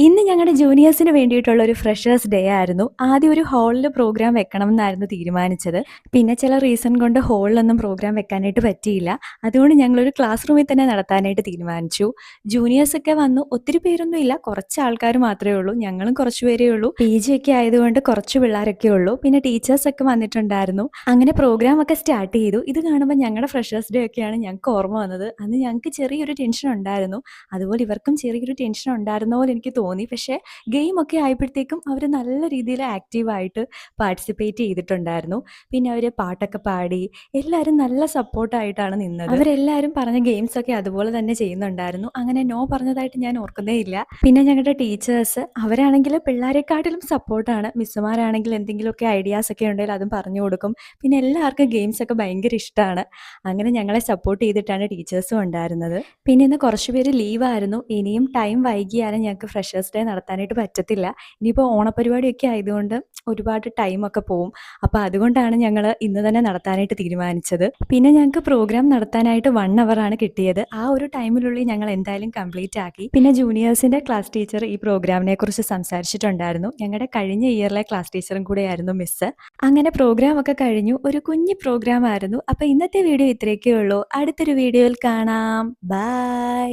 ഇന്ന് ഞങ്ങളുടെ ജൂനിയേഴ്സിന് വേണ്ടിയിട്ടുള്ള ഒരു ഫ്രഷേഴ്സ് ഡേ ആയിരുന്നു. ആദ്യം ഒരു ഹാളിൽ പ്രോഗ്രാം വെക്കണം എന്നായിരുന്നു തീരുമാനിച്ചത്. പിന്നെ ചില റീസൺ കൊണ്ട് ഹാളിലൊന്നും പ്രോഗ്രാം വെക്കാനായിട്ട് പറ്റിയില്ല. അതുകൊണ്ട് ഞങ്ങളൊരു ക്ലാസ് റൂമിൽ തന്നെ നടത്താനായിട്ട് തീരുമാനിച്ചു. ജൂനിയേഴ്സൊക്കെ വന്നു. ഒത്തിരി പേരൊന്നും ഇല്ല. കുറച്ച് ആൾക്കാർ മാത്രമേ ഉള്ളൂ. ഞങ്ങളും കുറച്ച് പേരേ ഉള്ളൂ. PG ഒക്കെ ആയതുകൊണ്ട് കുറച്ച് പിള്ളേരൊക്കെ ഉള്ളൂ. പിന്നെ ടീച്ചേഴ്സൊക്കെ വന്നിട്ടുണ്ടായിരുന്നു. അങ്ങനെ പ്രോഗ്രാം ഒക്കെ സ്റ്റാർട്ട് ചെയ്തു. ഇത് കാണുമ്പോൾ ഞങ്ങളുടെ ഫ്രഷേഴ്സ് ഡേ ഒക്കെയാണ് ഞങ്ങൾക്ക് ഓർമ്മ വന്നത്. അന്ന് ഞങ്ങൾക്ക് ചെറിയൊരു ടെൻഷൻ ഉണ്ടായിരുന്നു. അതുപോലെ ഇവർക്കും ചെറിയൊരു ടെൻഷൻ ഉണ്ടായിരുന്ന പോലെ എനിക്ക് തോന്നി. പക്ഷേ ഗെയിമൊക്കെ ആയപ്പോഴത്തേക്കും അവർ നല്ല രീതിയിൽ ആക്റ്റീവായിട്ട് പാർട്ടിസിപ്പേറ്റ് ചെയ്തിട്ടുണ്ടായിരുന്നു. പിന്നെ അവർ പാട്ടൊക്കെ പാടി എല്ലാവരും നല്ല സപ്പോർട്ടായിട്ടാണ് നിന്നത്. അവരെല്ലാവരും പറഞ്ഞ ഗെയിംസൊക്കെ അതുപോലെ തന്നെ ചെയ്യുന്നുണ്ടായിരുന്നു. അങ്ങനെ നോ പറഞ്ഞതായിട്ട് ഞാൻ ഓർക്കുന്നേ ഇല്ല. പിന്നെ ഞങ്ങളുടെ ടീച്ചേഴ്സ് അവരാണെങ്കിൽ പിള്ളേരെക്കാട്ടിലും സപ്പോർട്ടാണ്. മിസ്സുമാരാണെങ്കിൽ എന്തെങ്കിലുമൊക്കെ ഐഡിയാസൊക്കെ ഉണ്ടെങ്കിൽ അതും പറഞ്ഞു കൊടുക്കും. പിന്നെ എല്ലാവർക്കും ഗെയിംസൊക്കെ ഭയങ്കര ഇഷ്ടമാണ്. അങ്ങനെ ഞങ്ങളെ സപ്പോർട്ട് ചെയ്തിട്ടാണ് ടീച്ചേഴ്സും ഉണ്ടായിരുന്നത്. പിന്നെ ഇന്ന് കുറച്ച് പേര് ലീവായിരുന്നു. ഇനിയും ടൈം വൈകിയാലും ഞങ്ങൾക്ക് ഫ്രഷേഴ്സ് ഡേ നടത്താനായിട്ട് പറ്റത്തില്ല. ഇനിയിപ്പോൾ ഓണപരിപാടിയൊക്കെ ആയതുകൊണ്ട് ഒരുപാട് ടൈമൊക്കെ പോവും. അപ്പോൾ അതുകൊണ്ടാണ് ഞങ്ങൾ ഇന്ന് തന്നെ നടത്താനായിട്ട് തീരുമാനിച്ചത്. പിന്നെ ഞങ്ങൾക്ക് പ്രോഗ്രാം നടത്താനായിട്ട് 1 ഹവറാണ് കിട്ടിയത്. ആ ഒരു ടൈമിനുള്ളിൽ ഞങ്ങൾ എന്തായാലും കംപ്ലീറ്റ് ആക്കി. പിന്നെ ജൂനിയേഴ്സിൻ്റെ ക്ലാസ് ടീച്ചർ ഈ പ്രോഗ്രാമിനെ കുറിച്ച് സംസാരിച്ചിട്ടുണ്ടായിരുന്നു. ഞങ്ങളുടെ കഴിഞ്ഞ ഇയറിലെ ക്ലാസ് ടീച്ചറും കൂടെയായിരുന്നു മിസ്സ്. അങ്ങനെ പ്രോഗ്രാം ഒക്കെ കഴിഞ്ഞു. ഒരു കുഞ്ഞു പ്രോഗ്രാം ആയിരുന്നു. അപ്പോൾ ഇന്നത്തെ വീഡിയോ ഇത്രയൊക്കെ ഉള്ളൂ. അടുത്തൊരു വീഡിയോയിൽ കാണാം. ബൈ.